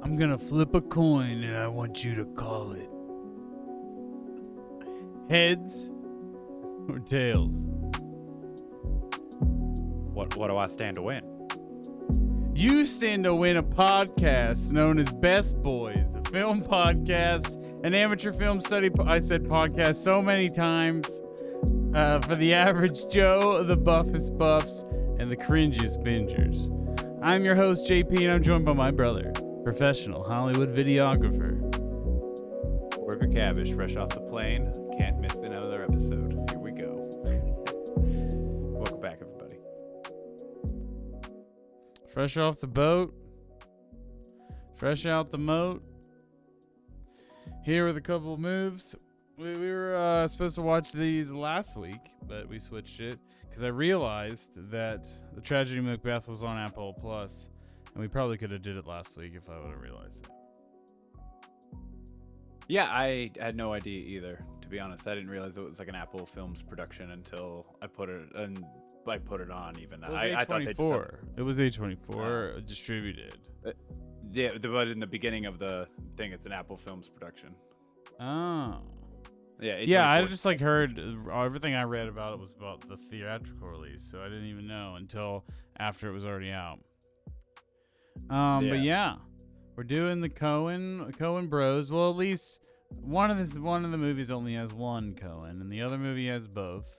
I'm gonna flip a coin and I want you to call it heads or tails. What do I stand to win? You stand to win a podcast known as Best Boys, a film podcast, an amateur film study. I said podcast so many times. For the average Joe, the buffest buffs, and the cringiest bingers. I'm your host, JP, and I'm joined by my brother, professional Hollywood videographer. Kory McCavish, fresh off the plane. Can't miss another episode. Here we go. Welcome back, everybody. Fresh off the boat. Fresh out the moat. Here with a couple of moves. We were supposed to watch these last week, but we switched it because I realized that the Tragedy of Macbeth was on Apple Plus, and we probably could have did it last week if I would have realized it. Yeah, I had no idea either, to be honest. I didn't realize it was like an Apple Films production until I put it on even. It was I thought they just had, It was A24 distributed. yeah, but in the beginning of the thing, it's an Apple Films production. Oh. Yeah, Yeah, I A24. just heard everything I read about it was about the theatrical release, so I didn't even know until after it was already out. But yeah, we're doing the Coen Bros. Well, at least one of the movies only has one Coen, and the other movie has both.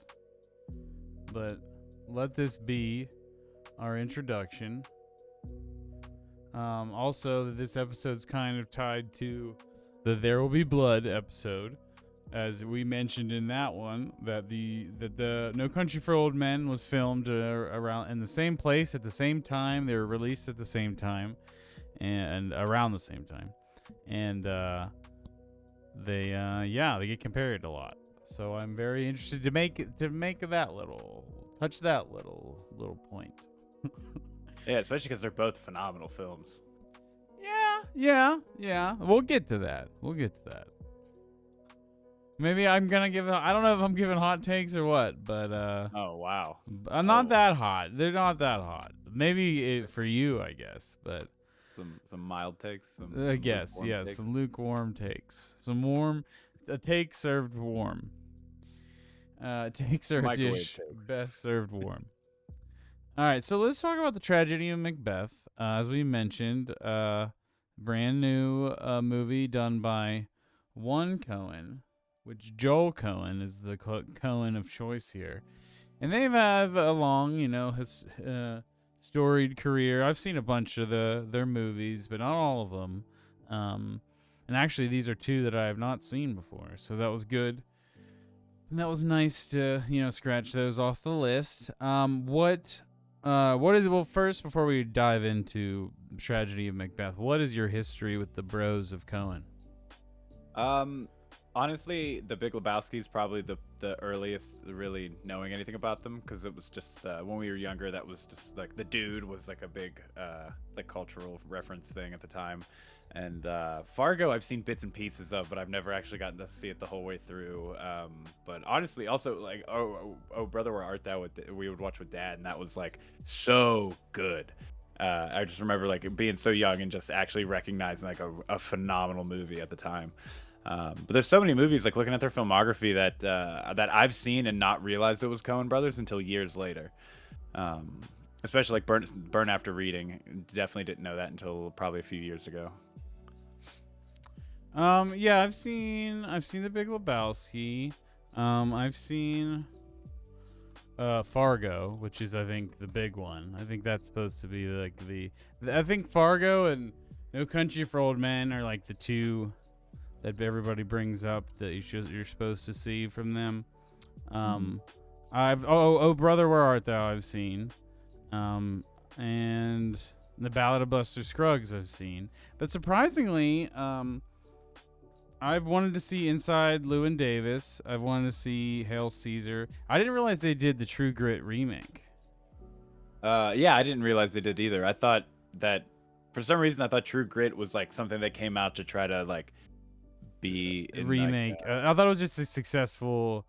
But let this be our introduction. Also, this episode's kind of tied to the There Will Be Blood episode. As we mentioned in that one, that the No Country for Old Men was filmed around in the same place at the same time. They were released at the same time, and around the same time, and they get compared a lot. So I'm very interested to make that little point. Yeah, especially because they're both phenomenal films. Yeah. We'll get to that. Maybe I'm gonna give. I don't know if I'm giving hot takes or what, but Oh wow, I'm not that hot. They're not that hot. Maybe for you, I guess, but some mild takes. I guess, yeah, takes. some lukewarm takes, a take served warm. Take served Microwave dish takes. best served warm. All right, so let's talk about the Tragedy of Macbeth. As we mentioned, brand new movie done by one Coen, which Joel Coen is the Coen of choice here. And they have a long, his storied career. I've seen a bunch of their movies, but not all of them. And actually, these are two that I have not seen before, so that was good. And that was nice to, scratch those off the list. First, before we dive into Tragedy of Macbeth, what is your history with the bros of Coen? Honestly, The Big Lebowski is probably the earliest really knowing anything about them, because it was just when we were younger, that was just like The Dude was like a big like cultural reference thing at the time. And Fargo I've seen bits and pieces of, but I've never actually gotten to see it the whole way through. But honestly, also like oh Brother, Where Art Thou, we would watch with Dad, and that was like so good. I just remember like being so young and just actually recognizing like a phenomenal movie at the time. But there's so many movies, like looking at their filmography, that I've seen and not realized it was Coen Brothers until years later. Especially like Burn After Reading. Definitely didn't know that until probably a few years ago. Yeah, I've seen The Big Lebowski. I've seen Fargo, which is I think the big one. I think that's supposed to be like I think Fargo and No Country for Old Men are like the two that everybody brings up that you're supposed to see from them. I've Brother, Where Art Thou I've seen, and The Ballad of Buster Scruggs I've seen, but surprisingly, I've wanted to see Inside Llewyn Davis. I've wanted to see Hail Caesar. I didn't realize they did the True Grit remake. Yeah, I didn't realize they did either. I thought that for some reason I thought True Grit was like something that came out to try to like be in remake. Like, I thought it was just a successful,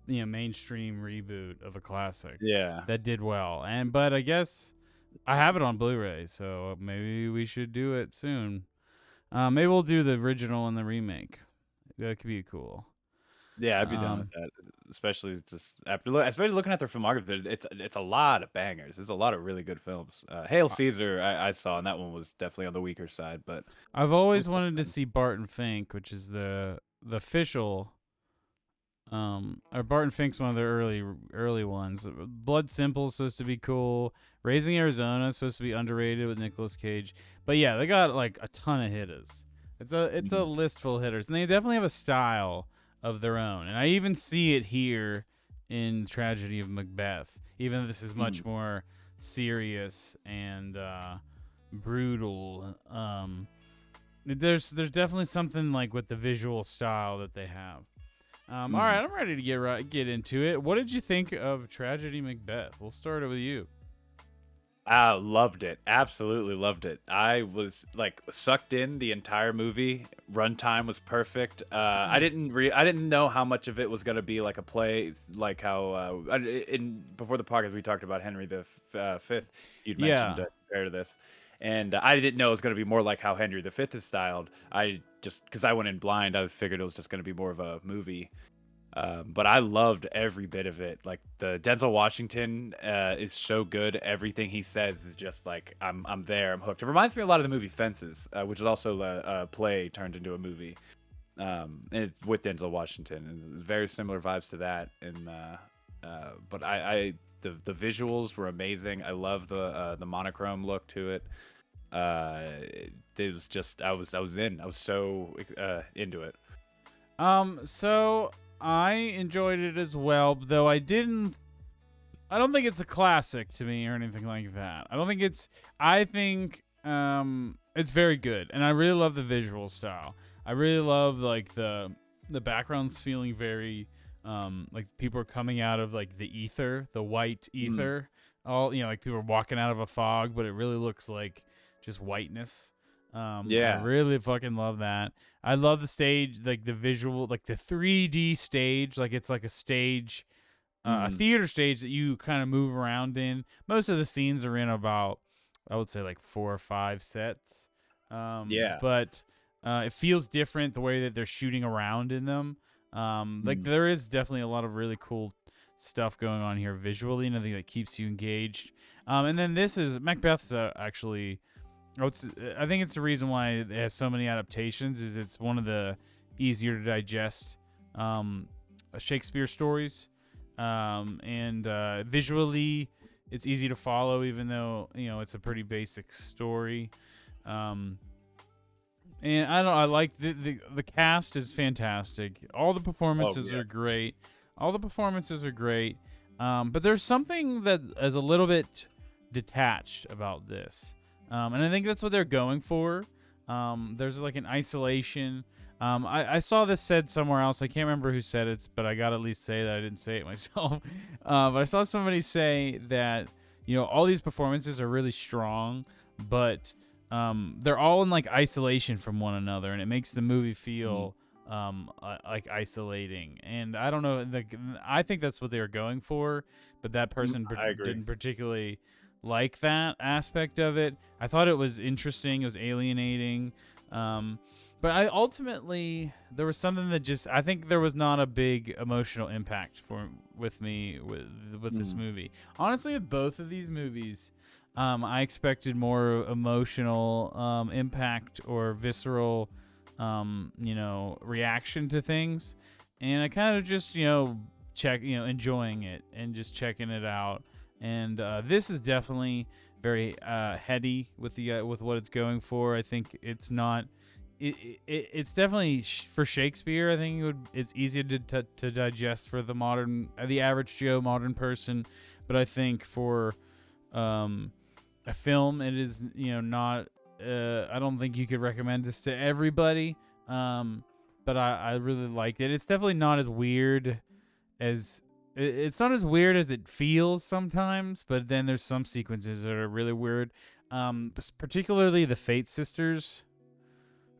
mainstream reboot of a classic. yeah. That did well. But I guess I have it on Blu-ray, so maybe we should do it soon. Maybe we'll do the original and the remake. That could be cool. Yeah, I'd be down with Um, that, especially just especially looking at their filmography. It's a lot of bangers. There's a lot of really good films. Hail I- Caesar, I saw, and that one was definitely on the weaker side, but I've it always was still wanted to fun. see Barton Fink, which is the official. Or Barton Fink's one of the early ones. Blood Simple is supposed to be cool. Raising Arizona is supposed to be underrated with Nicolas Cage. But yeah, they got like a ton of hitters. It's a Mhm. list full of hitters, and they definitely have a style of their own. And I even see it here in Tragedy of Macbeth. Even though this is much Mm. more serious and brutal. There's definitely something like with the visual style that they have. All Mm. right, I'm ready to get into it. What did you think of Tragedy Macbeth? We'll start it with you. I loved it. Absolutely loved it. I was like sucked in the entire movie. Runtime was perfect. I didn't know how much of it was gonna be like a play, like how in before the podcast we talked about Henry the Fifth. You'd mentioned Yeah. compared to this, and I didn't know it was gonna be more like how Henry the Fifth is styled. I just because I went in blind, I figured it was just gonna be more of a movie. But I loved every bit of it. Like the Denzel Washington is so good. Everything he says is just like I'm there. I'm hooked. It reminds me a lot of the movie Fences, which is also a play turned into a movie. And it's with Denzel Washington, and very similar vibes to that. And but the visuals were amazing. I love the monochrome look to it. It was just I was in. I was so into it. So I enjoyed it as well, though I didn't. I don't think it's a classic to me or anything like that. I don't think it's. I think it's very good, and I really love the visual style. I really love like the backgrounds feeling very like people are coming out of like the ether, the white Mm. ether. All like people are walking out of a fog, but it really looks like just whiteness. I Yeah. really fucking love that. I love the stage, like the visual, like the 3D stage, like it's like a stage, a Mm. theater stage that you kind of move around in. Most of the scenes are in about, I would say, like 4 or 5 sets. Yeah. But it feels different the way that they're shooting around in them. Like Mm. there is definitely a lot of really cool stuff going on here visually, and I think that keeps you engaged. And then this is Macbeth's actually. I think it's the reason why it has so many adaptations. Is it's one of the easier to digest Shakespeare stories, and visually it's easy to follow, even though it's a pretty basic story. Um, and I don't. I like the cast is fantastic. All the Oh performances are yes. great. All the performances are great. But there's something that is a little bit detached about this. And I think that's what they're going for. There's like an isolation. I saw this said somewhere else. I can't remember who said it, but I gotta at least say that I didn't say it myself. But I saw somebody say that all these performances are really strong, but they're all in like isolation from one another, and it makes the movie Mm. feel like isolating. And I don't know, I think that's what they were going for, but that person I agree. didn't particularly like that aspect of it. I thought it was interesting. It was alienating. But I ultimately there was something that just I think there was not a big emotional impact with me with this Mm. movie. Honestly, with both of these movies, I expected more emotional impact or visceral, reaction to things, and I kind of just enjoying it and just checking it out. And this is definitely very heady with the with what it's going for. I think it's not. It's definitely for Shakespeare. I think it's easier to digest for the average Joe modern person, but I think for um, a film, it is not. I don't think you could recommend this to everybody. But I really liked it. It's definitely not as weird as it's not as weird as it feels sometimes, but then there's some sequences that are really weird. Particularly the Fate Sisters,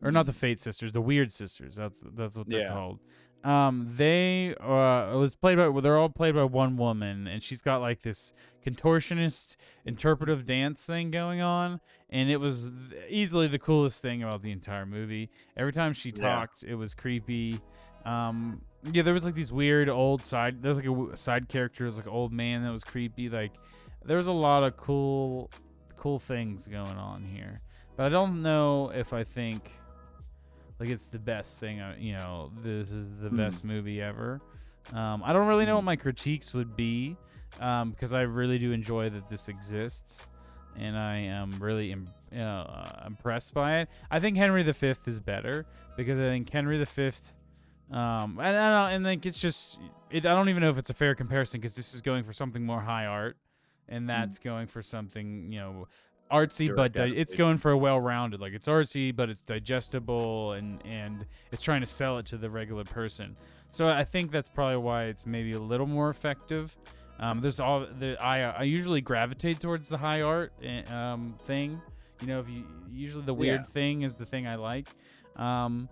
or not the Mm. Fate Sisters, the Weird Sisters. That's what they're Yeah. called. They it was played by they're all played by one woman, and she's got like this contortionist interpretive dance thing going on, and it was easily the coolest thing about the entire movie. Every time she Yeah. talked, it was creepy. Yeah, there was like these weird old side. There's like a side character, was like an old man that was creepy. Like there was a lot of cool things going on here, but I don't know if I think like it's the best thing. This is the Mm. best movie ever. I don't really know Mm. what my critiques would be, because I really do enjoy that this exists, and I am really impressed by it. I think Henry V is better because I think Henry V. And like it's just it. I don't even know if it's a fair comparison because this is going for something more high art, and Mm. that's going for something artsy, but Direct it's adaptation. going for a well-rounded. Like it's artsy, but it's digestible, and it's trying to sell it to the regular person. So I think that's probably why it's maybe a little more effective. There's all the I usually gravitate towards the high art thing. If you usually the Yeah. weird thing is the thing I like. And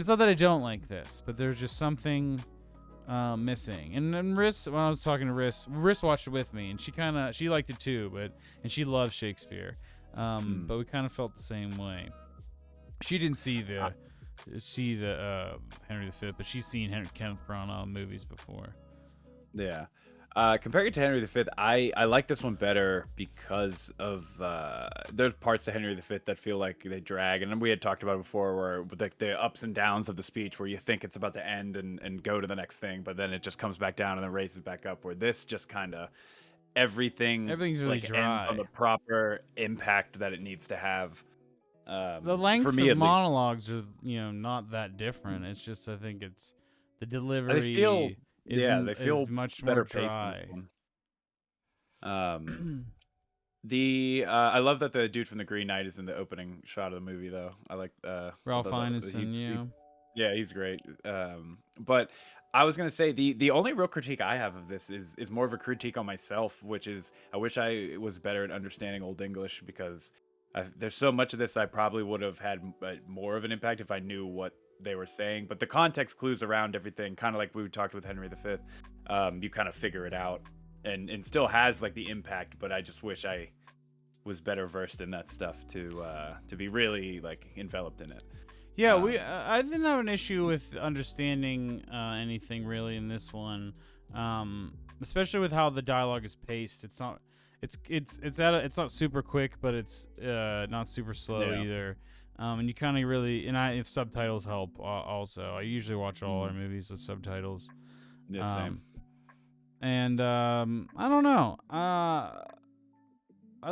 it's not that I don't like this, but there's just something missing. And Riss, when I was talking to Riss watched it with me, and she liked it too, and she loves Shakespeare. Mm. But we kind of felt the same way. She didn't see the Henry V, but she's seen Kenneth Branagh movies before. Yeah. Compared to Henry V, I like this one better because of there's parts of Henry V that feel like they drag, and we had talked about it before, where with like the ups and downs of the speech, where you think it's about to end and go to the next thing, but then it just comes back down and then races back up. Where this just kind of everything Everything's really like ends on the dry. proper impact that it needs to have. The For lengths me of at least, monologues are not that different. It's just I think it's the they feel delivery yeah they is feel much more better paced in this dry. one. Um, I love that the dude from the Green Knight is in the opening shot of the movie though. I Ralph thought that Ineson, he's yeah. yeah, he's great. But I was gonna say the only real critique I have of this is more of a critique on myself, which is I wish I was better at understanding Old English because there's so much of this I probably would have had more of an impact if I knew what they were saying. But the context clues around everything, kind of like we talked with Henry V, you kind of figure it out, and still has like the impact. But I just wish I was better versed in that stuff to be really like enveloped in it. Yeah, Um, I didn't have an issue with understanding anything really in this one, especially with how the dialogue is paced. It's not, it's not super quick, but it's not super slow yeah. either. And you kind of really, if subtitles help, also. I usually watch all our Mm. movies with subtitles. Yeah, same. Um, and I don't know. I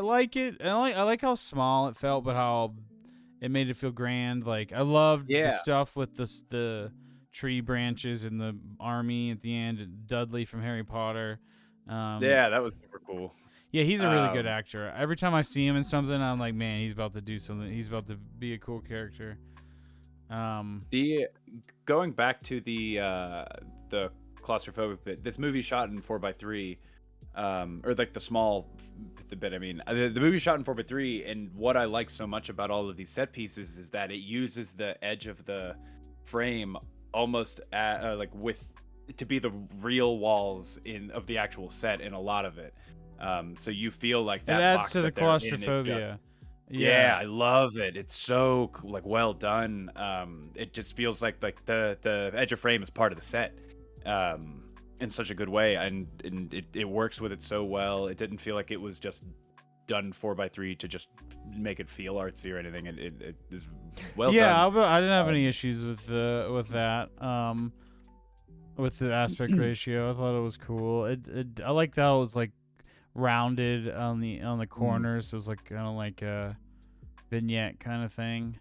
like it. I like how small it felt, but how it made it feel grand. Like I loved the Yeah. stuff with the tree branches and the army at the end. And Dudley from Harry Potter. Um, Yeah, that was super cool. yeah, he's a really good Um, actor. Every time I see him in something, I'm like, man, he's about to do something. He's about to be a cool character. Um, the Going back to the claustrophobic bit, this movie shot in 4:3, or like the bit. I mean, the movie shot in 4:3, and what I like so much about all of these set pieces is that it uses the edge of the frame almost like with to be the real walls in of the actual set in a lot of it. So you feel like it that adds box to the that they're in is just claustrophobia. yeah, Yeah, I love it. It's so like well done. It just feels like the edge of frame is part of the set, in such a good way, and it works with it so well. It didn't feel like it was just done 4:3 to just make it feel artsy or anything. It is well yeah. done. I didn't have any Um, issues with that. With the aspect ratio, I thought it was cool. I liked how it was like rounded on the mm, corners. It was like kind of like a vignette kind of thing.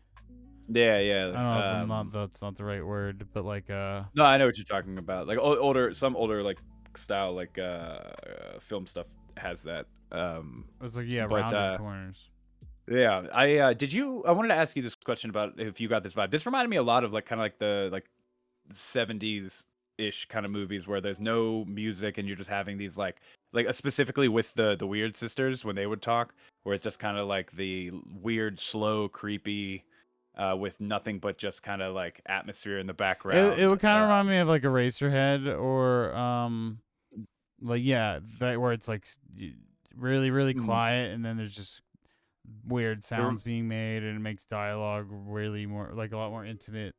yeah, I yeah. don't know if that's not the right word, but like No, I know what you're talking about. Like some older like style like film stuff has that. it was like yeah, But rounded corners. Yeah, I wanted to ask you this question about if you got this vibe. This reminded me a lot of like kind of like the like 70s ish kind of movies where there's no music and you're just having these like specifically with the Weird Sisters when they would talk, where it's just kind of like the weird, slow, creepy with nothing but just kind of like atmosphere in the It background. would kind of remind me of like Eraserhead or like yeah, that where it's like really really Mm, quiet and then there's just weird it rem- sounds being made and it makes dialogue really more like a lot more intimate.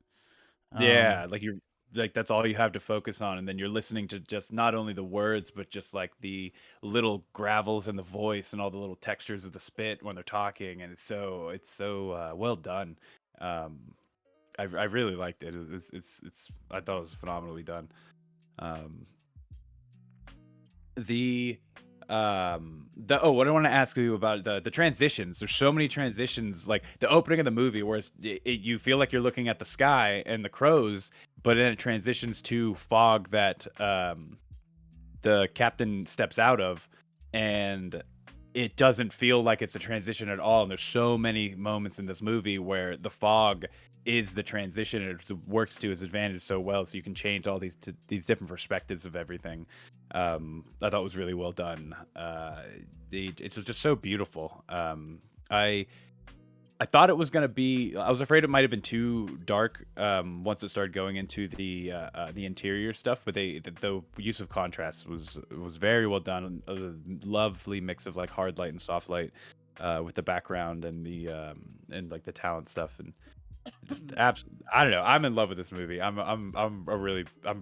Um yeah, like you're like that's all you have to focus on, and then you're listening to just not only the words, but just like the little gravels in the voice and all the little textures of the spit when they're talking, and it's so well done. Um, I really liked it. It's I thought it was phenomenally done. Um, the what I want to ask you about the transitions. There's so many transitions, like the opening of the movie, where you feel like you're looking at the sky and the crows, but then it transitions to fog that the captain steps out of, and it doesn't feel like it's a transition at all. And there's so many moments in this movie where the fog is the transition, and it works to his advantage so well. So you can change all these different perspectives of everything. I thought it was really well done. It was just so beautiful. I I thought it was gonna be. I was afraid it might have been too dark once it started going into the interior stuff. But the use of contrast was very well done. A lovely mix of like hard light and soft light with the background and the and like the talent stuff and just I don't know. I'm in love with this movie. I'm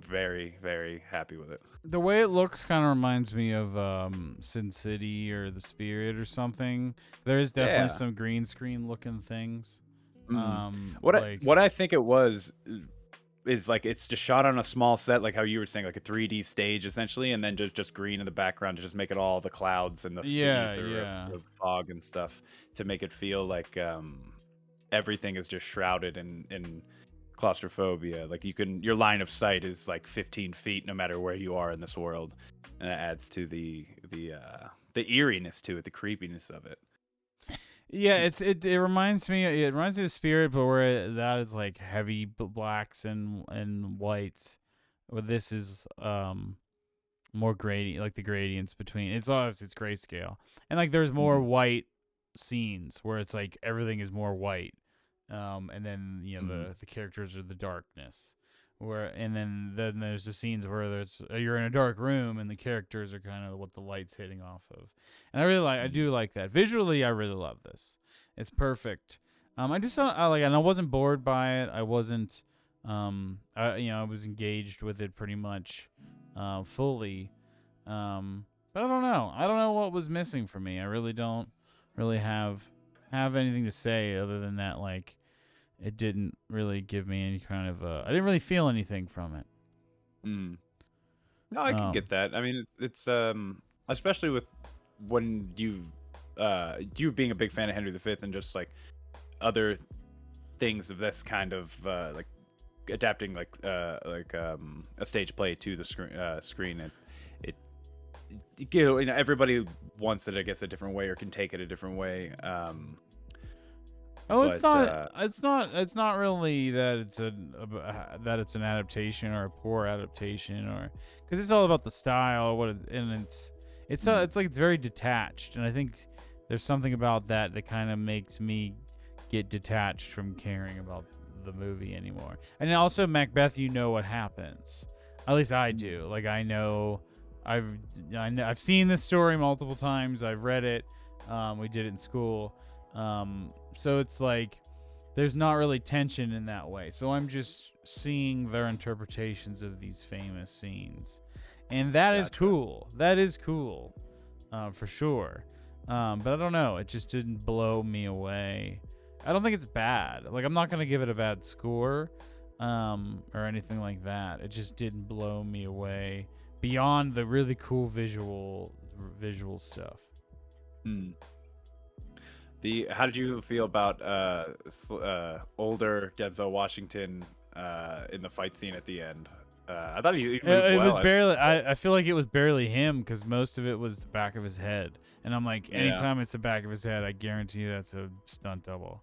very very happy with it. the way it looks kind of reminds me of Sin City or The Spirit or something. There is definitely Yeah. some green screen looking things. Mm. Like What I think it was is like it's just shot on a small set, like how you were saying, like a 3D stage essentially, and then just green in the background to just make it all the clouds and the yeah, ether yeah. of fog and stuff to make it feel like everything is just shrouded in claustrophobia. Like your line of sight is like 15 feet no matter where you are in this world, and that adds to the eeriness to it, the creepiness of it. Yeah, it reminds me of Spirit, but where that is like heavy blacks and whites. Where this is more gradient, like the gradients between. It's obviously it's grayscale, and like there's more Mm-hmm. white scenes where it's like everything is more white, and then Mm-hmm. the characters are the darkness. Where and then there's the scenes where there's you're in a dark room and the characters are kind of what the light's hitting off of, and I do like that visually. I really love this. It's perfect. I just I like and I wasn't bored by it. I wasn't I was engaged with it pretty much fully. But I don't know. I don't know what was missing for me. I really don't really have anything to say other than that like it didn't really give me any kind of I didn't really feel anything from it. Mm. No, I can Um get that. I mean, it's especially with when you being a big fan of Henry V and just like other things of this kind of like adapting like a stage play to the screen. It you know everybody wants it, I guess, a different way or can take it a different way. Oh, But it's not really that that it's an adaptation or a poor adaptation or cuz it's all about the style and mm, it's like it's very detached and I think there's something about that that kind of makes me get detached from caring about the movie anymore. And then also Macbeth, you know what happens. At least I mm, do. Like I've I've seen this story multiple times. I've read it. We did it in school. So it's like there's not really tension in that way. So I'm just seeing their interpretations of these famous scenes. And that is gotcha. cool. That is cool. For sure. But I don't know. It just didn't blow me away. I don't think it's bad. Like I'm not gonna give it a bad score, or anything like that. It just didn't blow me away beyond the really cool visual stuff. Mm. The How did you feel about older Denzel Washington in the fight scene at the end? I thought he moved It was well. barely. I feel like it was barely him because most of it was the back of his head, and I'm like, Yeah, anytime it's the back of his head, I guarantee you that's a stunt double.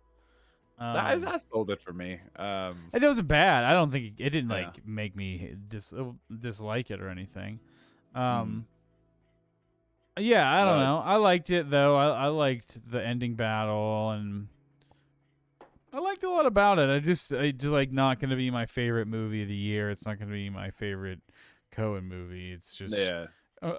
that sold it for me. It wasn't bad. I don't think it didn't Yeah. like make me dislike it or anything. Mm. Um, yeah, I don't Uh, know. I liked it though. I liked the ending battle, and I liked a lot about it. It's like not going to be my favorite movie of the year. It's not going to be my favorite Coen movie. It's just Yeah. uh,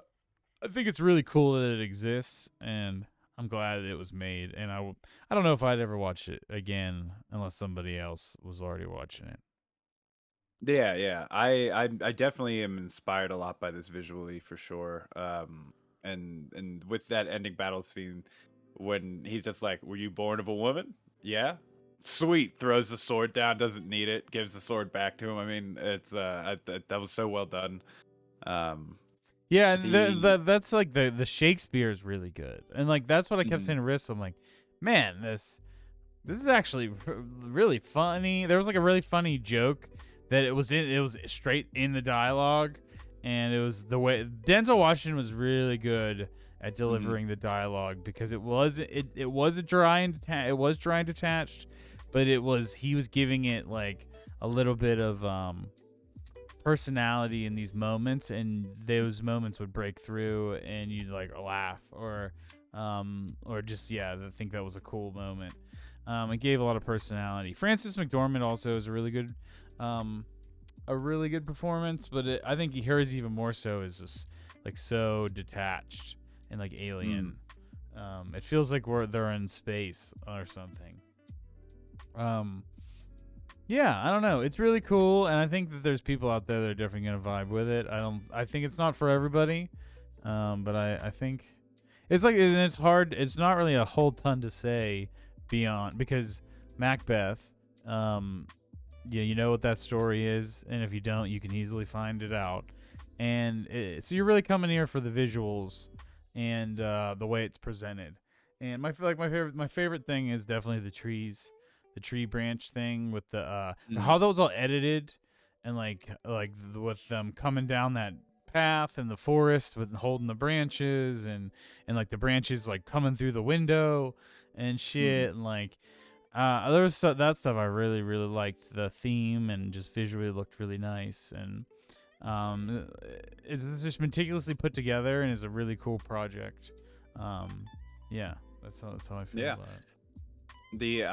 I think it's really cool that it exists, and I'm glad it was made. And I don't know if I'd ever watch it again unless somebody else was already watching it. Yeah, yeah. I definitely am inspired a lot by this visually for sure. And with that ending battle scene when he's just like, "Were you born of a woman?" Yeah. Sweet. Throws the sword down, doesn't need it, gives the sword back to him. I mean, it's that was so well done. Um Yeah, and the that's like the Shakespeare is really good, and like that's what I kept mhm, saying to Riss. I'm like, man, this is actually really funny. There was like a really funny joke that it was straight in the dialogue, and it was the way Denzel Washington was really good at mhm, delivering the dialogue because it was a dry and it was dry and detached, but he was giving it like a little bit of personality in these moments, and those moments would break through and you'd like laugh or just I think that was a cool moment. It gave a lot of personality. Frances McDormand also is um a really good performance, but I think hers even more so is just like so detached and like mm, alien. It feels like they're in space or something. um yeah, I don't know. It's really cool, and I think that there's people out there that are definitely gonna vibe with it. I think it's not for everybody, but I think it's like, and it's hard. It's not really a whole ton to say beyond because Macbeth. Yeah, you know what that story is, and if you don't, you can easily find it out. And so you're really coming here for the visuals and the way it's presented. And my favorite thing is definitely the tree branch thing with mm, how that was all edited, and with them coming down that path in the forest with holding the branches, and like the branches like coming through the window and mm. shit, and like there was that stuff I really really liked. The theme and just visually looked really nice, and it's just meticulously put together and is a really cool project. Um, yeah, that's how I feel Yeah. about it. The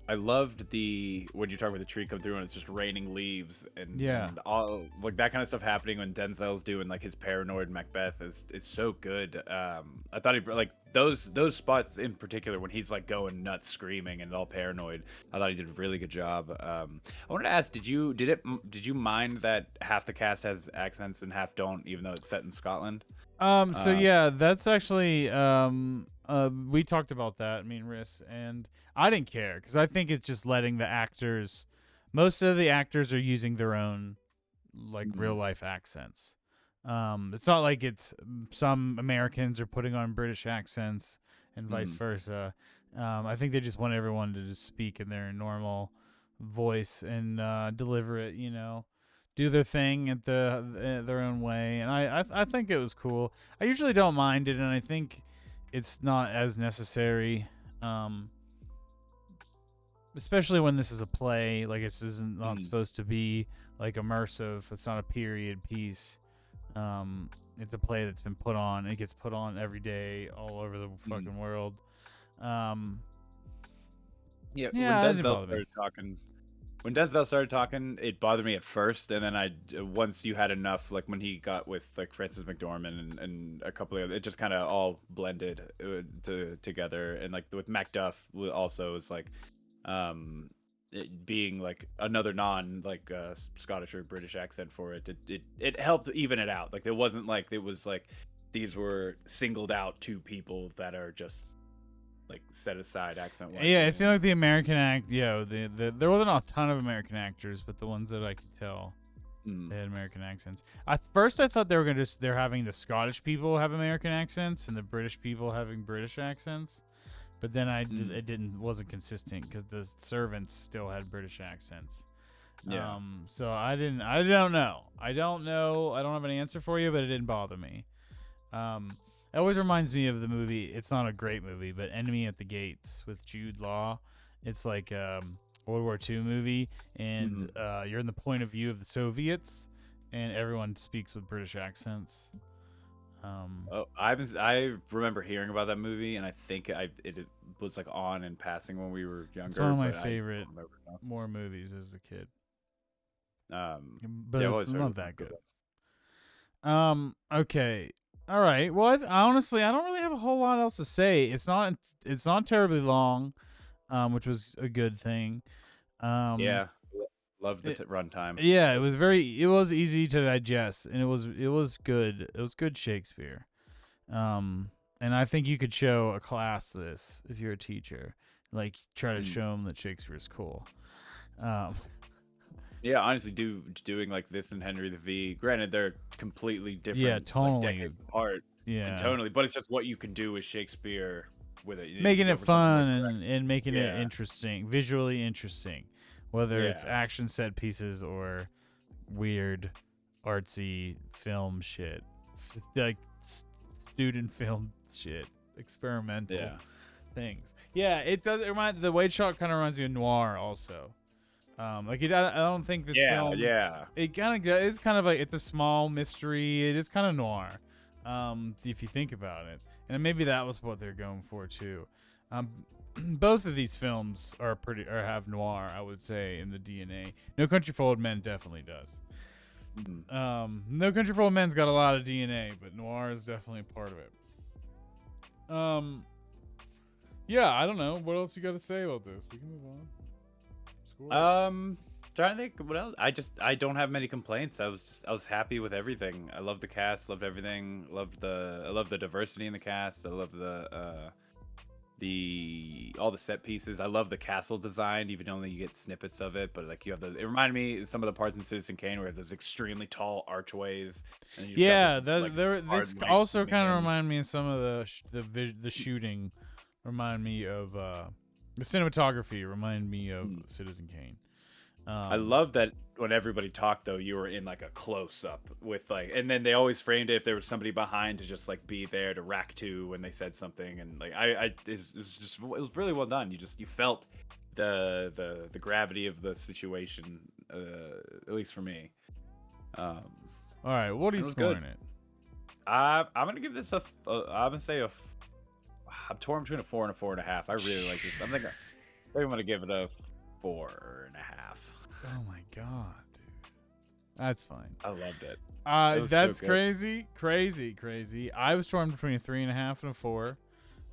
I loved the when you talk about the tree come through and it's just raining leaves Yeah, and all like that kind of stuff happening when Denzel's doing like his paranoid Macbeth is so good. I thought he like those spots in particular when he's like going nuts screaming and all paranoid. I thought he did a really good job. I wanted to ask, did you mind that half the cast has accents and half don't, even though it's set in Scotland? So Uh, yeah, that's actually we talked about that, me and Riss, and I didn't care because I think it's just letting the actors. Most of the actors are using their own like real mm, life accents. It's not like it's some Americans are putting on British accents and vice mm, versa. I think they just want everyone to just speak in their normal voice and deliver it. Do their thing at their own way, and I think it was cool. I usually don't mind it, and I think it's not as necessary. Um, Especially when this is a play, like this isn't not mm, supposed to be like immersive. It's not a period piece. um it's a play that's been put on. It gets put on every day all over the mm. fucking world. um Yeah, yeah, that didn't bother me. when Denzel started talking, it bothered me at first, and then once you had enough, like when he got with like Frances McDormand and a couple of other, it just kind of all blended together, and like with Macduff also is like, um, it being like another non like Scottish or British accent for it helped even it out. Like it wasn't like it was like these were singled out two people that are just like set aside accent wise Yeah, or it seemed anything. like the American act. Yeah, there wasn't a ton of American actors, but the ones that I could tell, Mm, they had American accents. At first, I thought they were gonna they're having the Scottish people have American accents and the British people having British accents. But then mm, it didn't wasn't consistent because the servants still had British accents. yeah. So I don't know. I don't know. I don't have an answer for you, but it didn't bother me. It always reminds me of the movie. It's not a great movie, but Enemy at the Gates with Jude Law. It's like World War II movie, Mm-hmm. and you're in the point of view of the Soviets, and everyone speaks with British accents. Oh, I remember hearing about that movie, and I think it was like on and passing when we were It's one younger, of my but I favorite don't remember war movies as a kid, now. but Yeah, I've it's always heard it not was a that good good. one. Okay. All right. Well, honestly, I don't really have a whole lot else to say. It's not terribly long, which was a good thing. Um, Yeah, loved the it, runtime. yeah, it was easy to digest, and it was good. It was good Shakespeare. Um, and I think you could show a class this if you're a teacher, like try to Mm. show them that Shakespeare is cool. Um, Yeah, honestly, doing like this and Henry the V. Granted, they're completely yeah, different, like tonally, decades apart, and yeah, tonally, but it's just what you can do with Shakespeare with it. You making go it for something more fun direct. and making it Yeah, interesting, visually interesting, whether it's yeah, action set pieces or weird, artsy film shit, like student film shit, experimental yeah, things. Yeah, it does. It the Wade shot kind of reminds me of noir also. Like I don't think this yeah, film. yeah. It kind of is kind of like it's a small mystery. It is kind of noir, if you think about it, and maybe that was what they're going for too. Um, both of these films are have noir, I would say, in the DNA. No Country for Old Men definitely does. Mhm. No Country for Old Men's got a lot of DNA, but noir is definitely a part of it. Yeah, I don't know what else you got to say about this. We can move on. Score. Trying to think what else. I don't have many complaints. I was happy with everything. I love the cast, loved everything. I love the diversity in the cast. I love the all the set pieces. I love the castle design, even though only you get snippets of it. But like you have it reminded me of some of the parts in Citizen Kane where you have those extremely tall archways, and you just got Yeah, this like this hard light also zooming kind of in. reminded me of some of the shooting. Remind me of the cinematography. Remind me of Mm. Citizen Kane. I Um, love that when everybody talked though, you were in like a close up with like, and then they always framed it if there was somebody behind to just like be there to rack to when they said something, and like it was just it was really well done. You felt the gravity of the situation, at least for me. Um, all right, what are you and it was good. scoring it? I'm gonna give this I'm gonna say I'm torn between a 4 and a 4.5. I really like this. I think I'm gonna give it a 4.5. Oh my god, dude, that's fine. I loved it. It was so That's good. crazy. I was torn between a 3.5 and a 4.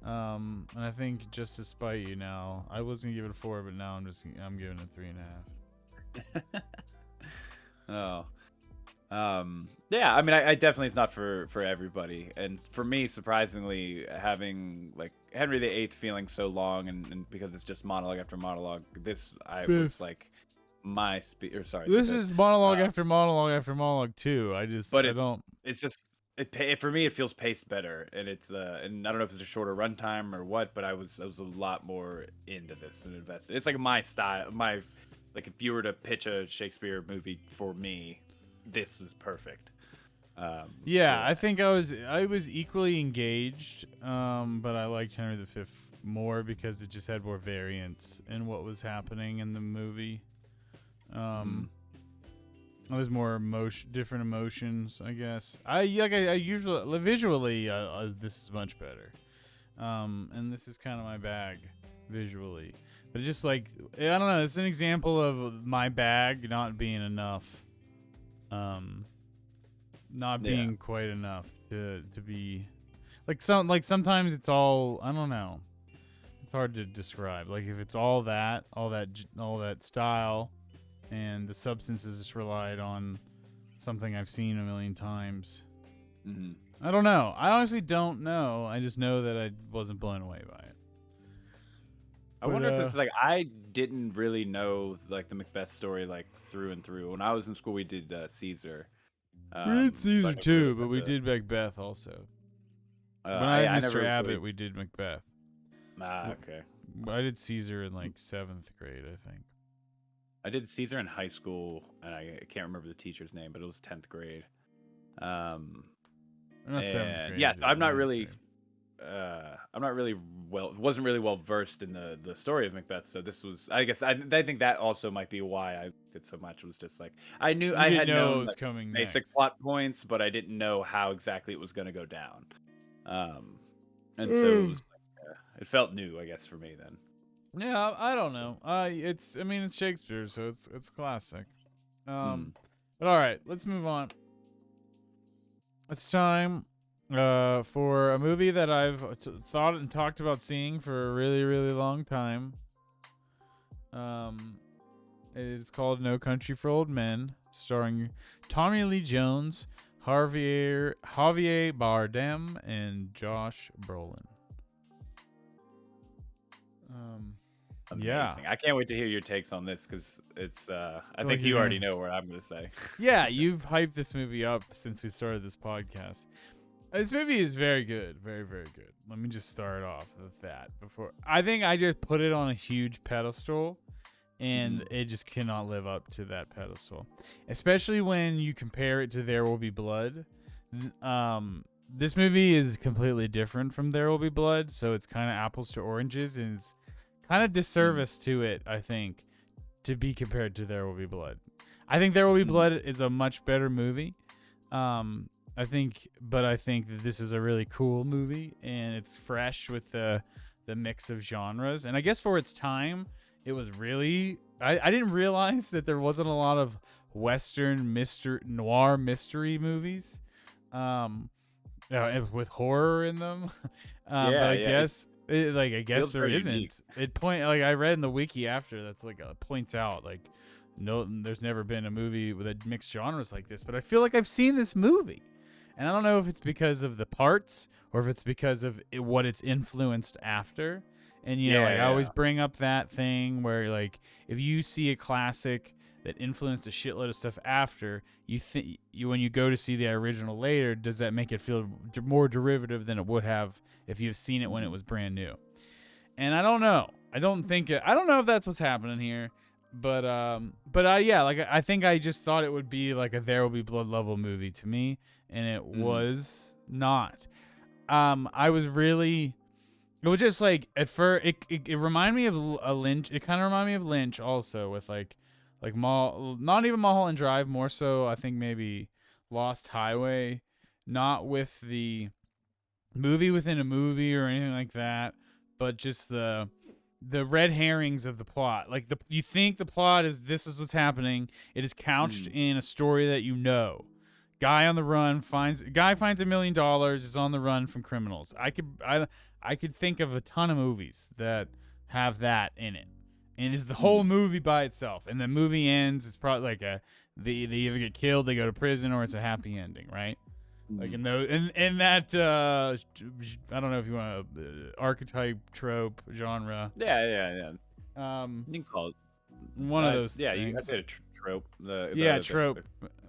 And I think just to spite you now, I was gonna give it a 4, but now I'm giving it 3.5. Oh. Yeah, I mean I definitely it's not for everybody. And for me, surprisingly, having like Henry VIII feeling so long and because it's just monologue after monologue, this I was Fifth. like my or sorry, the This fifth. is monologue Uh, after monologue after monologue too. but I don't. it's just for me it feels paced better, and it's and I don't know if it's a shorter runtime or what, but I was a lot more into this and invested. It's like my style, my like if you were to pitch a Shakespeare movie for me, this was perfect. For Yeah, I that. think I was equally engaged, but I liked Henry V more because it just had more variance in what was happening in the movie. Mhm. Um, there was more different emotions, I guess. I usually visually, this is much better. And this is kind of my bag visually, but just like I don't know, it's an example of my bag not being enough. Um, not Yeah. being quite enough to be like sometimes it's all I don't know. It's hard to describe. Like if it's all that style, and the substance is just relied on something I've seen a million times. Hmm. I don't know. I honestly don't know. I just know that I wasn't blown away by it. I But wonder if it's like I didn't really know like the Macbeth story like through and through. When I was in school, we did Caesar. we did So I Caesar never really too, but got we to. did Macbeth also. When I had I Mr. never Abbott, really. we did Macbeth. Okay. I did Caesar in like 7th grade, I think. I did Caesar in high school, and I can't remember the teacher's name, but it was 10th grade. Or not 7th And grade. I yes, did I'm not ninth really. grade. I'm not really wasn't really well versed in the story of Macbeth. So this was, I guess, I think that also might be why I liked it so much. Was just like You I didn't had know what known was like coming basic next. plot points, but I didn't know how exactly it was going to go down. Um, and so it Mm. was like, it felt new, I guess, for me then. Yeah, I don't know. I mean, it's Shakespeare, so it's classic. Mm. But all right, let's move on. It's time for a movie that I've thought and talked about seeing for a really, really long time. Um, it's called No Country for Old Men, starring Tommy Lee Jones, Javier Bardem, and Josh Brolin. Um, yeah, Amazing. I can't wait to hear your takes on this because it's. I feel like think you're you already gonna. know what I'm going to say. Yeah, you've hyped this movie up since we started this podcast. This movie is very good, very, very good. Let me just start off with that before. I think I just put it on a huge pedestal, and Mhm. it just cannot live up to that pedestal, especially when you compare it to There Will Be Blood. This movie is completely different from There Will Be Blood, so it's kind of apples to oranges, and it's kind of Mhm. disservice to it, I think, to be compared to There Will Be Blood. I think There Will Be Mhm. Blood is a much better movie. But I think that this is a really cool movie, and it's fresh with the mix of genres. And I guess for its time, it was really. I didn't realize that there wasn't a lot of Western noir mystery movies, um, with horror in them. But Yeah, I yeah. It guess I guess feels there very unique. isn't. I read in the wiki after that's points out no, there's never been a movie with a mixed genres like this. But I feel like I've seen this movie, and I don't know if it's because of the parts or if it's because of what it's influenced after. And Yeah, I always yeah. bring up that thing where if you see a classic that influenced a shitload of stuff after, you think when you go to see the original later, does that make it feel more derivative than it would have if you've seen it when it Mhm. was brand new? And I don't know. I don't know if that's what's happening here. But I think I just thought it would be like a There Will Be Blood level movie to me, and it Mhm. was not. I was really. It was just like at first. It reminded me of a Lynch. It kind of reminded me of Lynch also with not even Mulholland Drive. More so, I think maybe Lost Highway. Not with the movie within a movie or anything like that, but just the red herrings of the plot. Like you think the plot is this is what's happening. It is couched Mhm. in a story that you know. Guy on the run finds $1 million, is on the run from criminals. I could think of a ton of movies that have that in it. And it's the whole Mhm. movie by itself. And the movie ends, it's probably they either get killed, they go to prison, or it's a happy ending, right? Like Mhm. in that I don't know if you want a archetype trope genre, Yeah, yeah, yeah. um You can call it. one of It's those yeah. I things. said a trope. Yeah, trope.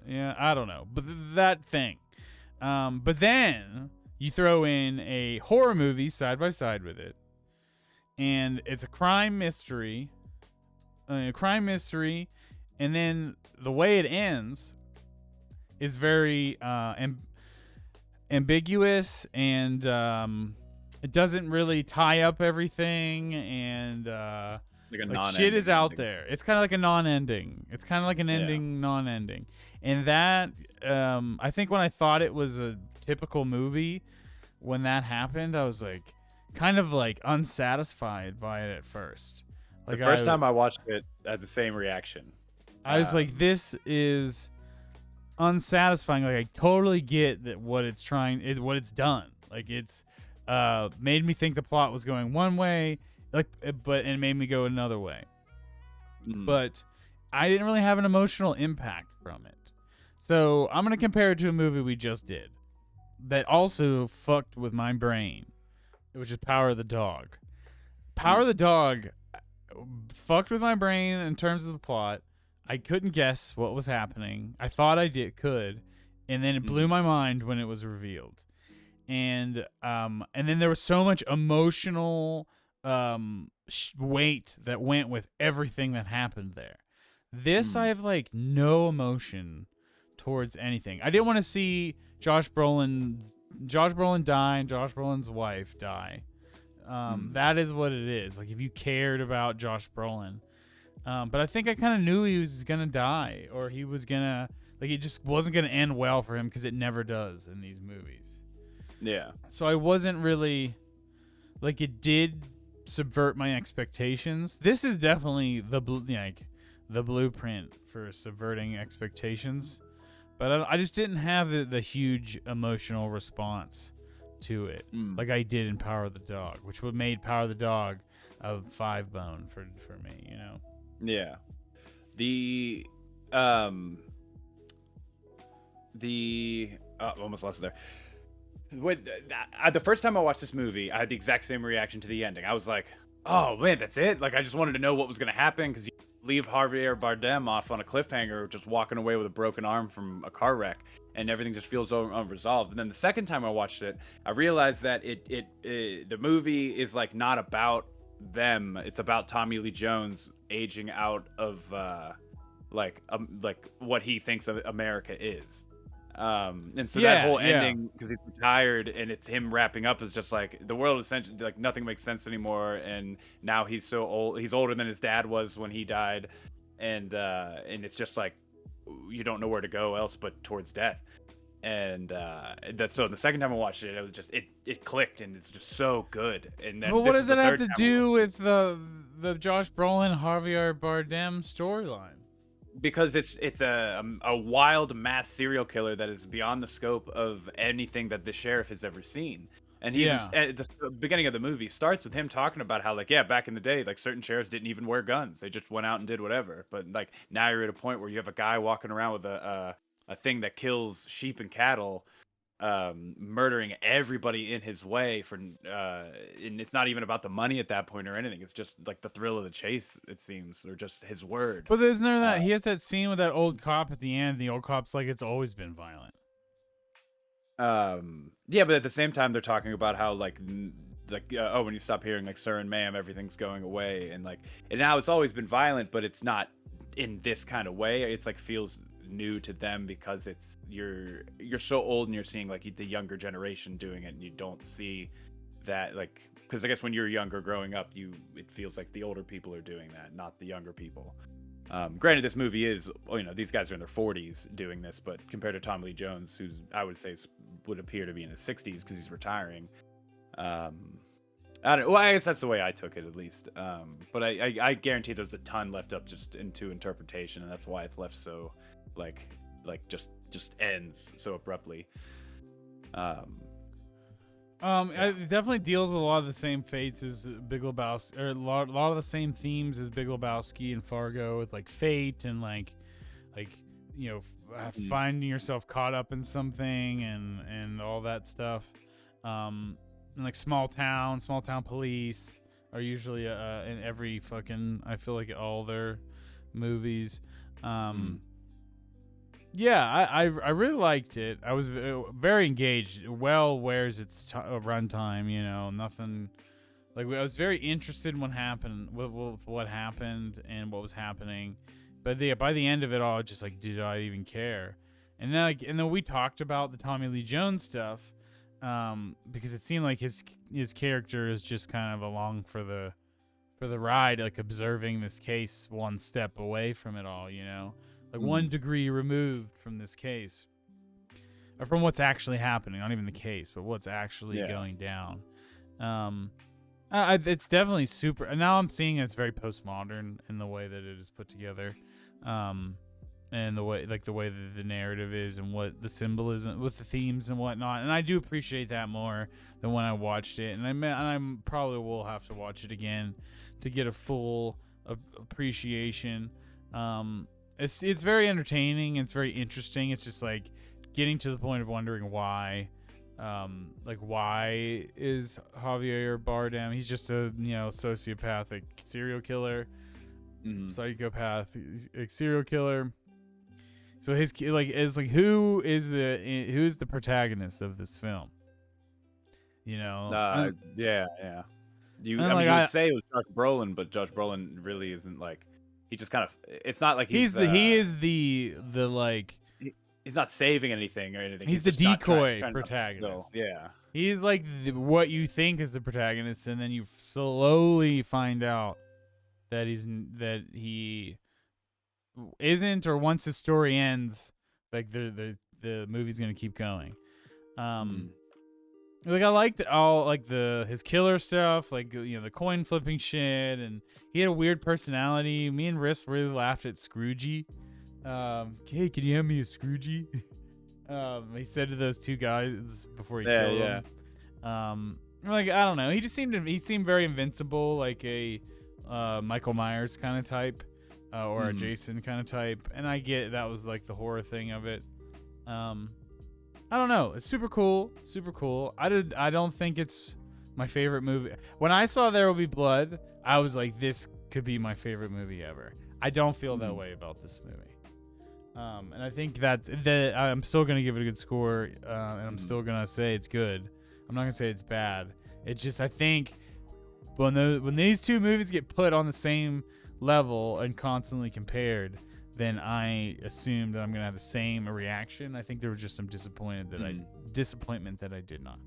Yeah, I don't know, but that thing. But then you throw in a horror movie side by side with it, and it's a crime mystery, and then the way it ends is very ambiguous, and it doesn't really tie up everything, and like a shit is non-ending out ending. there. It's kind of like a non-ending. It's kind of like an Yeah. ending non-ending. And that I think when I thought it was a typical movie, when that happened, I was like kind of like unsatisfied by it at first. The Like first time I watched it, I had the same reaction. I was like, Um, this is unsatisfying. Like I totally get that what it's done. Like it's made me think the plot was going one way, but it made me go another way. mm, But I didn't really have an emotional impact from it. So I'm gonna compare it to a movie we just did that also fucked with my brain, which is Power of the Dog. Power mm, of the Dog fucked with my brain in terms of the plot. I couldn't guess what was happening. I thought could, and then it blew mhm, my mind when it was revealed. And then there was so much emotional weight that went with everything that happened there. This I mm, have no emotion towards anything. I didn't want to see Josh Brolin Josh Brolin die and Josh Brolin's wife die. That is what it is. Like if you cared about Josh Brolin, but I think I kind of knew he was gonna die, or he was gonna like it just wasn't gonna end well for him because it never does in these movies. Yeah. So I wasn't really like it did subvert my expectations. This is definitely the blueprint for subverting expectations, but I just didn't have the huge emotional response to it like I did in Power of the Dog, which would made Power of the Dog a 5 bone for me, you know. Yeah. Almost lost it there. The first time I watched this movie, I had the exact same reaction to the ending. I was like, "Oh man, that's it!" Like I just wanted to know what was going to happen because you leave Javier Bardem off on a cliffhanger, just walking away with a broken arm from a car wreck, and everything just feels unresolved. And then the second time I watched it, I realized that the movie is like not about them. It's about Tommy Lee Jones aging out of like what he thinks of America is. And so that whole ending, because he's retired and it's him wrapping up, is just like the world essentially like nothing makes sense anymore. And now he's so old, he's older than his dad was when he died, and it's just like you don't know where to go else but towards death. And that's so the second time I watched it, it was just it clicked, and it's just so good. And then But what does that have to do with the Josh Brolin Javier Bardem storyline? Because it's a wild mass serial killer that is beyond the scope of anything that the sheriff has ever seen. And he even, at the beginning of the movie starts with him talking about how, like, yeah, back in the day, like, certain sheriffs didn't even wear guns. They just went out and did whatever. But, like, now you're at a point where you have a guy walking around with a thing that kills sheep and cattle, murdering everybody in his way and it's not even about the money at that point or anything. It's just like the thrill of the chase, it seems, or just his word. But isn't there that he has that scene with that old cop at the end, and the old cop's like, it's always been violent. Yeah, but at the same time they're talking about how when you stop hearing like sir and ma'am, everything's going away, and now it's always been violent, but it's not in this kind of way. It's like feels new to them because it's you're so old and you're seeing like the younger generation doing it, and you don't see that, like, because I guess when you're younger growing up, it feels like the older people are doing that, not the younger people. Granted, this movie is, these guys are in their 40s doing this, but compared to Tommy Lee Jones, who I would say would appear to be in his 60s because he's retiring. I don't know. Well, I guess that's the way I took it, at least. But I guarantee there's a ton left up just into interpretation, and that's why it's left so like just ends so abruptly. It definitely deals with a lot of the same fates as Big Lebowski, or a lot of the same themes as Big Lebowski and Fargo, with like fate and like finding yourself caught up in something and all that stuff. And like small town police are usually in every fucking, I feel like, all their movies. Yeah, I really liked it. I was very engaged. It well wears its runtime, nothing. Like, I was very interested in what happened, with what happened and what was happening. But by the end of it all, just like, did I even care? And then we talked about the Tommy Lee Jones stuff, because it seemed like his character is just kind of along for the ride, like observing this case one step away from it all, like 1 degree removed from this case, or from what's actually happening. Not even the case, but what's actually going down. It's definitely super. And now I'm seeing it's very postmodern in the way that it is put together, and the way that the narrative is, and what the symbolism with the themes and whatnot. And I do appreciate that more than when I watched it. And I probably will have to watch it again to get a full appreciation. It's very entertaining. It's very interesting. It's just like getting to the point of wondering why. Why is Javier Bardem? He's just a sociopathic serial killer, psychopath, serial killer. So who's the protagonist of this film? Yeah. You would say it was Josh Brolin, but Josh Brolin really isn't like. He just kind of. It's not like he is the saving anything or anything. He's He's the just not trying decoy trying not to protagonist. kill. Yeah. He's like what you think is the protagonist, and then you slowly find out that he isn't, or once his story ends, like the movie's gonna keep going. Mm. Like I liked all like his killer stuff, like the coin flipping shit, and he had a weird personality. Me and Riss really laughed at Scroogey. Hey, can you hand me a Scroogey? He said to those two guys before he killed them. Like I don't know, he seemed very invincible, like a Michael Myers kind of type, or a Jason kind of type. And I get that was like the horror thing of it. I don't know. It's super cool. Super cool. I don't think it's my favorite movie. When I saw There Will Be Blood, I was like, this could be my favorite movie ever. I don't feel that way about this movie. And I think that I'm still gonna give it a good score, and I'm still gonna say it's good. I'm not gonna say it's bad. It's just I think when these two movies get put on the same level and constantly compared, then I assumed that I'm gonna have the same reaction. I think there was just some disappointment that I did not.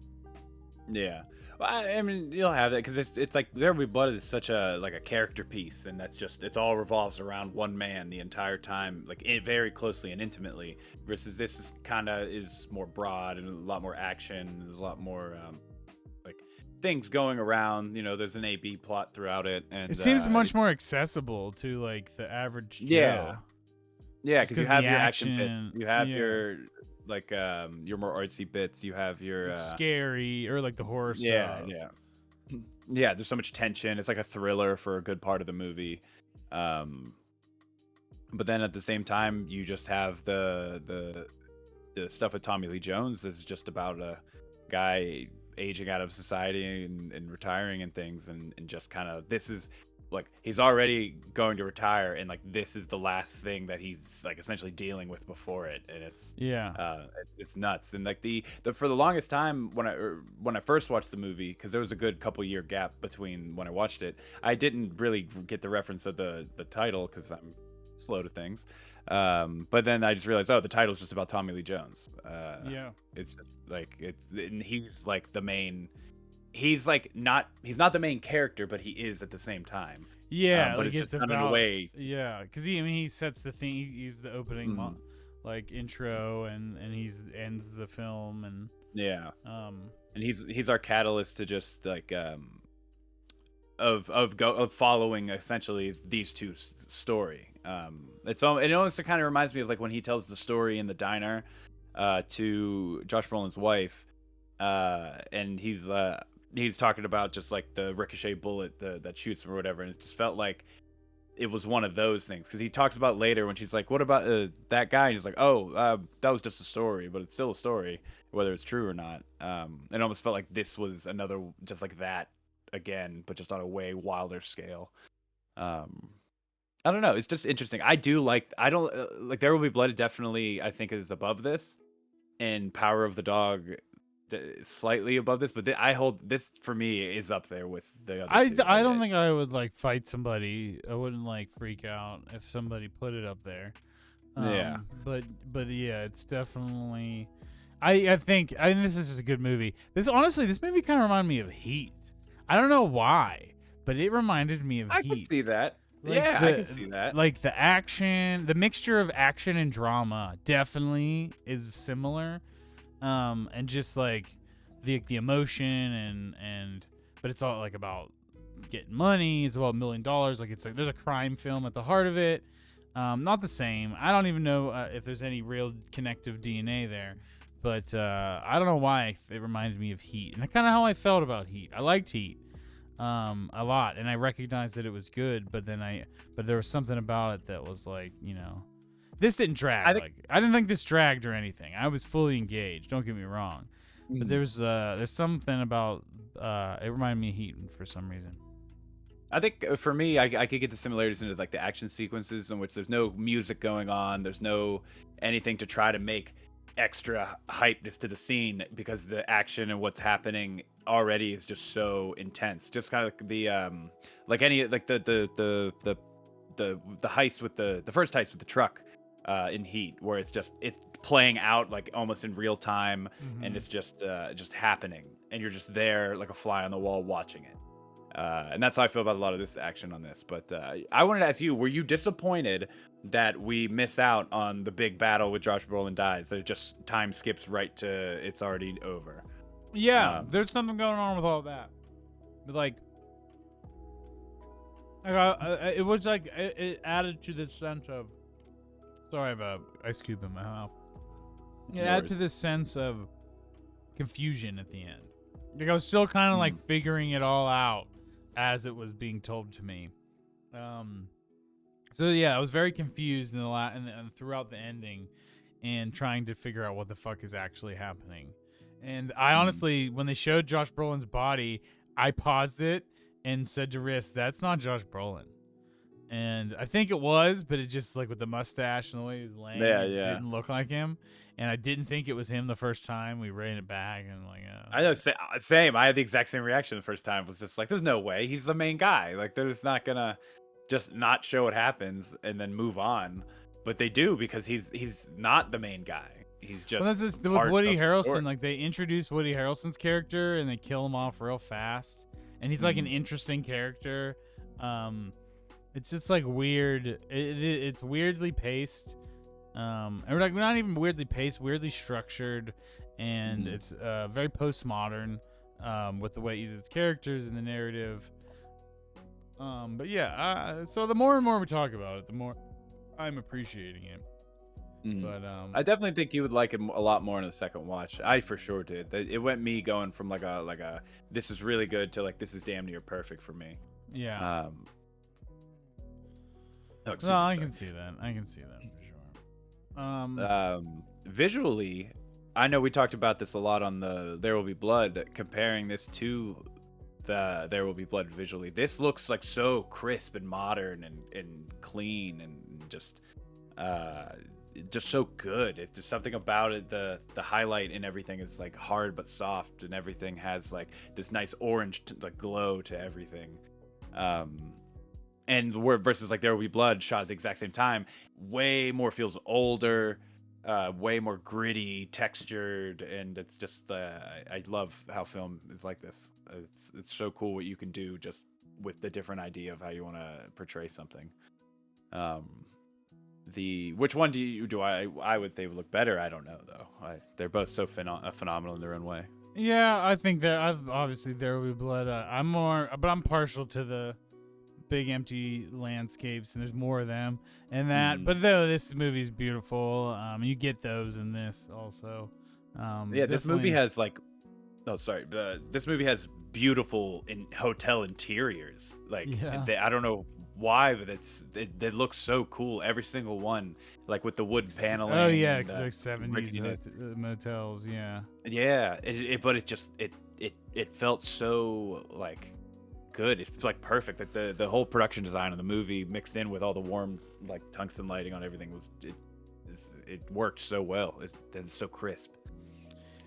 Yeah, well, I mean, you'll have that because it's like There Will Be Blood is such a character piece, and it's all revolves around one man the entire time, like very closely and intimately. Versus this is more broad and a lot more action. There's a lot more like things going around. There's an A/B plot throughout it, and it seems much more accessible to like the average Joe. Yeah, because you have your action bit, you have your your more artsy bits, you have your scary or like the horror stuff. Yeah. There's so much tension. It's like a thriller for a good part of the movie, but then at the same time, you just have the stuff with Tommy Lee Jones is just about a guy aging out of society and retiring and things, and just kind of this is. Like he's already going to retire, and like this is the last thing that he's like essentially dealing with before it, and it's nuts. And like the for the longest time when I first watched the movie, because there was a good couple year gap between when I watched it, I didn't really get the reference of the title because I'm slow to things. But then I just realized, the title's just about Tommy Lee Jones. It's just like and he's like the main. He's not the main character, but he is at the same time. Yeah, but like it's just done in a way. Yeah, because he sets the thing. He's the opening intro, and he ends the film, and and he's our catalyst to just like of following essentially these two story. It almost kind of reminds me of like when he tells the story in the diner to Josh Brolin's wife, and he's talking about just like the ricochet bullet that shoots him or whatever, and it just felt like it was one of those things because he talks about later when she's like, what about that guy, and he's like, that was just a story, but it's still a story whether it's true or not. It almost felt like this was another just like that again, but just on a way wilder scale. I don't know, it's just interesting. I don't like There Will Be Blood definitely I think is above this, and Power of the Dog slightly above this, but I hold this for me is up there with the other two. I don't think I would like fight somebody. I wouldn't like freak out if somebody put it up there. But yeah, it's definitely. I think this is a good movie. This movie kind of reminded me of Heat. I don't know why, but it reminded me of Heat. I can see that. Like I can see that. Like the action, the mixture of action and drama definitely is similar. And just like the emotion and but it's all like about getting money. It's about $1 million. Like it's like there's a crime film at the heart of it. Not the same. I don't even know if there's any real connective DNA there, but I don't know why it reminded me of Heat, and that's kind of how I felt about Heat. I liked Heat a lot, and I recognized that it was good, but there was something about it that was like, this didn't drag. I didn't think this dragged or anything. I was fully engaged. Don't get me wrong, but there's something about it reminded me of Heat for some reason. I think for me, I could get the similarities into like the action sequences in which there's no music going on, there's no anything to try to make extra hypeness to the scene because the action and what's happening already is just so intense. Just kind of like the like any like the heist with the first heist with the truck in Heat, where it's playing out like almost in real time, and it's just happening, and you're just there like a fly on the wall watching it. And that's how I feel about a lot of this action on this. But I wanted to ask you, were you disappointed that we miss out on the big battle with Josh Brolin dies? That it just time skips right to it's already over. Yeah, there's something going on with all that. But like it was like it added to this sense of. Sorry, I have a ice cube in my mouth. It added to this sense of confusion at the end. Like I was still kind of like figuring it all out as it was being told to me. So yeah, I was very confused in the and throughout the ending, and trying to figure out what the fuck is actually happening. And I honestly, when they showed Josh Brolin's body, I paused it and said to Riss, "That's not Josh Brolin." And I think it was, but it just like with the mustache and the way he was laying, it didn't look like him. And I didn't think it was him the first time. We ran it back and like, I know, same. I had the exact same reaction the first time. It was just like, there's no way he's the main guy. Like, they're just not gonna just not show what happens and then move on. But they do, because he's not the main guy. He's just well, that's just, with Woody Harrelson. Like they introduce Woody Harrelson's character and they kill him off real fast, and he's like an interesting character. It's just like weird. It's weirdly paced. Or like not even weirdly paced, weirdly structured, and it's very postmodern with the way it uses characters and the narrative. But yeah, so the more and more we talk about it, the more I'm appreciating it. But I definitely think you would like it a lot more in the second watch. I for sure did. It went me going from like a this is really good to like this is damn near perfect for me. Yeah. No, I can see that. I can see that for sure. Visually, I know we talked about this a lot on the There Will Be Blood, that comparing this to the There Will Be Blood visually. This looks like so crisp and modern and clean and just so good. It's just something about it. The highlight and everything is like hard but soft, and everything has like this nice orange like glow to everything. And versus like There Will Be Blood, shot at the exact same time, way more feels older, way more gritty, textured, and it's just I love how film is like this. It's so cool what you can do just with the different idea of how you want to portray something. Which one do I would say would look better? I don't know though. They're both so phenomenal in their own way. Yeah, I think that obviously There Will Be Blood. I'm partial to the big empty landscapes, and there's more of them and that. But though this movie's beautiful, you get those in this also. This movie has like, this movie has beautiful hotel interiors. Like I don't know why, but they look so cool. Every single one, like with the wood paneling. Oh yeah, because like 70s motels. Yeah. Yeah, but it felt so like good. It's like perfect. Like the whole production design of the movie mixed in with all the warm like tungsten lighting on everything it worked so well. It's so crisp.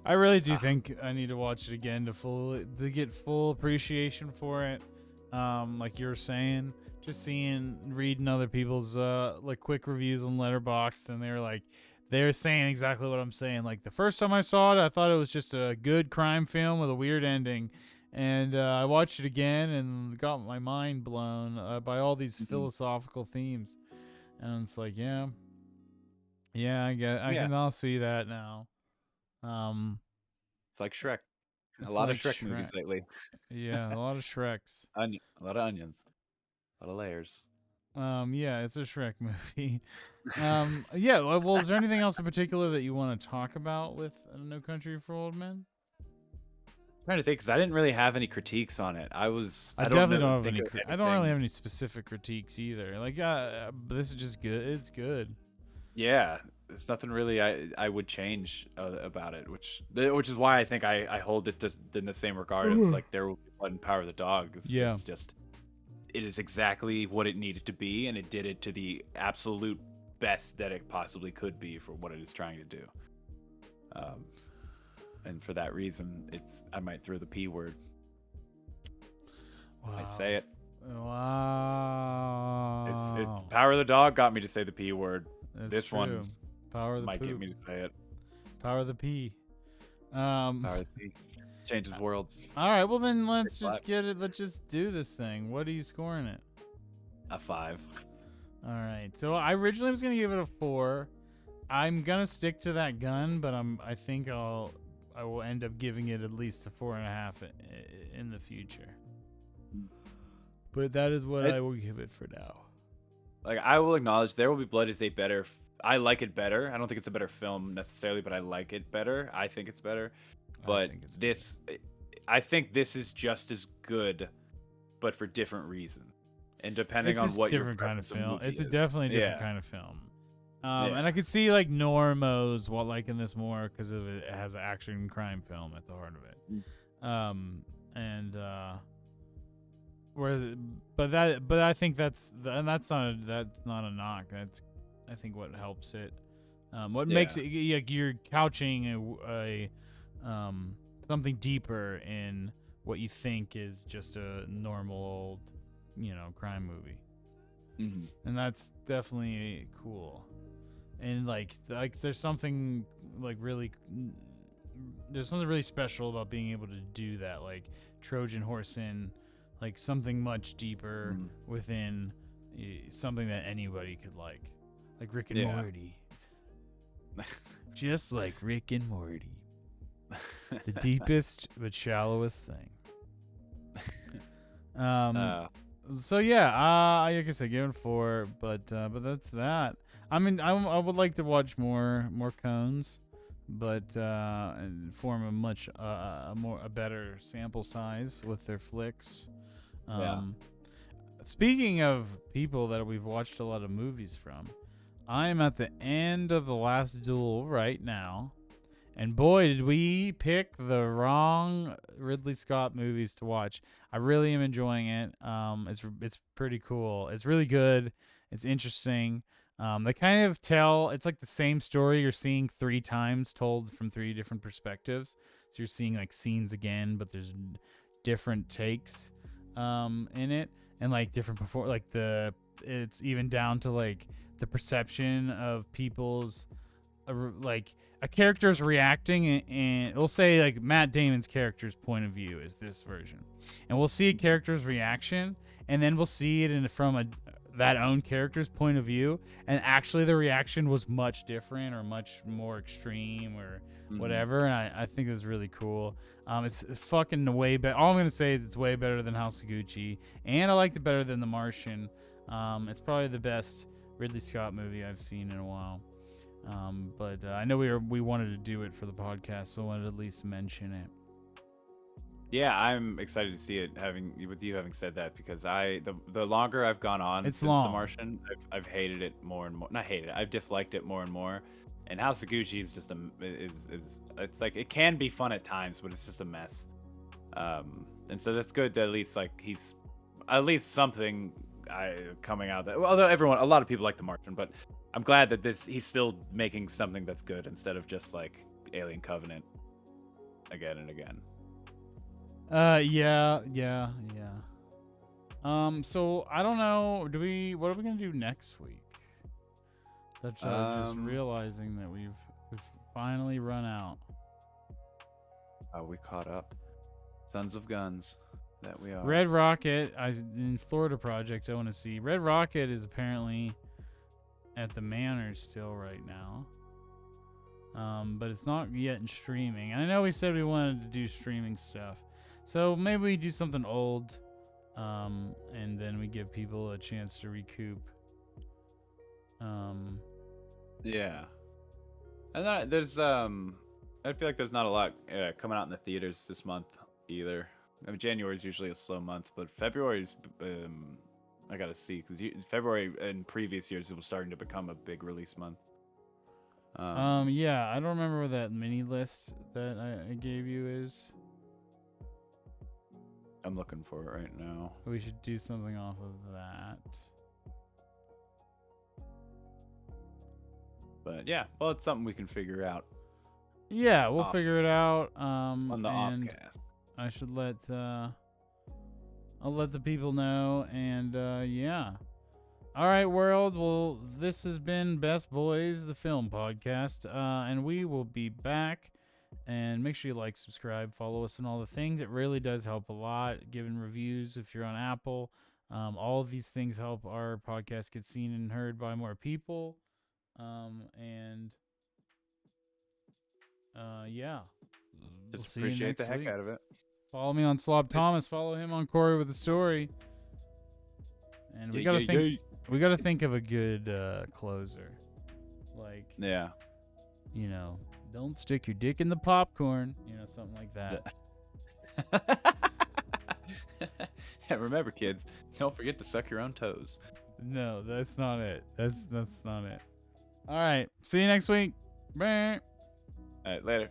I really do think I need to watch it again to get full appreciation for it. Like you were saying, just reading other people's like quick reviews on Letterboxd, and they're saying exactly what I'm saying. Like the first time I saw it, I thought it was just a good crime film with a weird ending. And I watched it again and got my mind blown by all these philosophical themes. And it's like, I can all see that now. It's like Shrek. A lot of Shrek movies lately. Yeah, a lot of Shreks. A lot of onions. A lot of layers. It's a Shrek movie. Well, is there anything else in particular that you want to talk about with No Country for Old Men? I'm trying to think, because I didn't really have any critiques on it. I definitely don't have any. I don't really have any specific critiques either. Like, but this is just good. It's good. Yeah, there's nothing really I would change about it, which is why I think I hold it just in the same regard of like There Will Be Blood and Power of the Dog. It's just, it is exactly what it needed to be, and it did it to the absolute best that it possibly could be for what it is trying to do. And for that reason, I might throw the P word. Wow. I'd say it. Wow. It's Power of the Dog got me to say the P word. That's This true. one Power of the might poop. get me to say it. Power of the pee. Power of the P. Changes worlds. All right. Well, then let's Big just clap. get it. Let's just do this thing. What are you scoring it? A 5. All right. So I originally was gonna give it a 4. I'm gonna stick to that gun, but I think I will end up giving it at least a 4.5 in the future. But that is what I will give it for now. Like, I will acknowledge There Will Be Blood is a better. I like it better. I don't think it's a better film necessarily, but I like it better. I think it's better. But I think this is just as good, but for different reasons, and depending on what your different kind of film. movie It's is. definitely a different kind of film. Yeah. And I could see like Normos liking this more because of it has an action crime film at the heart of it. But I think that's not a knock. That's I think what helps it. What makes it like you're couching a something deeper in what you think is just a normal old, crime movie. Mm-hmm. And that's definitely cool. And like there's something really special about being able to do that, like Trojan horse in like something much deeper within something that anybody could like Rick and Morty. Just like Rick and Morty. The deepest but shallowest thing. So yeah, like I said, give it 4, but that's that. I mean, I would like to watch more Coens, but and form a much a better sample size with their flicks. Speaking of people that we've watched a lot of movies from, I am at the end of The Last Duel right now. And boy, did we pick the wrong Ridley Scott movies to watch. I really am enjoying it. It's pretty cool. It's really good. It's interesting. They kind of tell, it's like the same story you're seeing 3 times told from 3 different perspectives. So you're seeing like scenes again, but there's different takes in it, and like different it's even down to like the perception of people's like a character's reacting, and we'll say like Matt Damon's character's point of view is this version, and we'll see a character's reaction, and then we'll see it from that own character's point of view, and actually the reaction was much different or much more extreme or whatever. And I think it's really cool. It's fucking way better. All I'm gonna say is it's way better than House of Gucci, and I liked it better than The Martian. It's probably the best Ridley Scott movie I've seen in a while. But I know we wanted to do it for the podcast, so I wanted to at least mention it. Yeah, I'm excited to see it. Having said that, because the longer I've gone on It's since long. The Martian, I've hated it more and more. Not hated it, I've disliked it more and more. And House of Gucci is just it's like it can be fun at times, but it's just a mess. And so that's good that at least like he's at least something coming out that. Although a lot of people like The Martian, but I'm glad that he's still making something that's good instead of just like Alien Covenant again and again. Yeah. So I don't know. What are we gonna do next week? That's just realizing that we've finally run out. We caught up. Sons of Guns. That we are. Red Rocket. In Florida Project. I want to see. Red Rocket is apparently at the Manor still right now. But it's not yet in streaming. And I know we said we wanted to do streaming stuff. So maybe we do something old, and then we give people a chance to recoup. Yeah. And there's I feel like there's not a lot coming out in the theaters this month either. I mean, January is usually a slow month, but February's I gotta see, because February in previous years it was starting to become a big release month. Yeah, I don't remember what that mini list that I gave you is. I'm looking for it right now. We should do something off of that. But yeah, well, it's something we can figure out. Yeah, we'll figure it out. On the offcast. I should I'll let the people know, and yeah. All right, world. Well, this has been Best Boys, the film podcast, and we will be back. And make sure you like, subscribe, follow us, and all the things. It really does help a lot. Giving reviews if you're on Apple. All of these things help our podcast get seen and heard by more people. And yeah, we'll Just see you appreciate next the heck week. out of it. Follow me on Slob Thomas. Follow him on Kory with a story. And we gotta think. We gotta think of a good closer. Like, Yeah. you know, don't stick your dick in the popcorn. You know, something like that. And remember, kids, don't forget to suck your own toes. No, that's not it. That's not it. All right. See you next week. Bye. All right, later.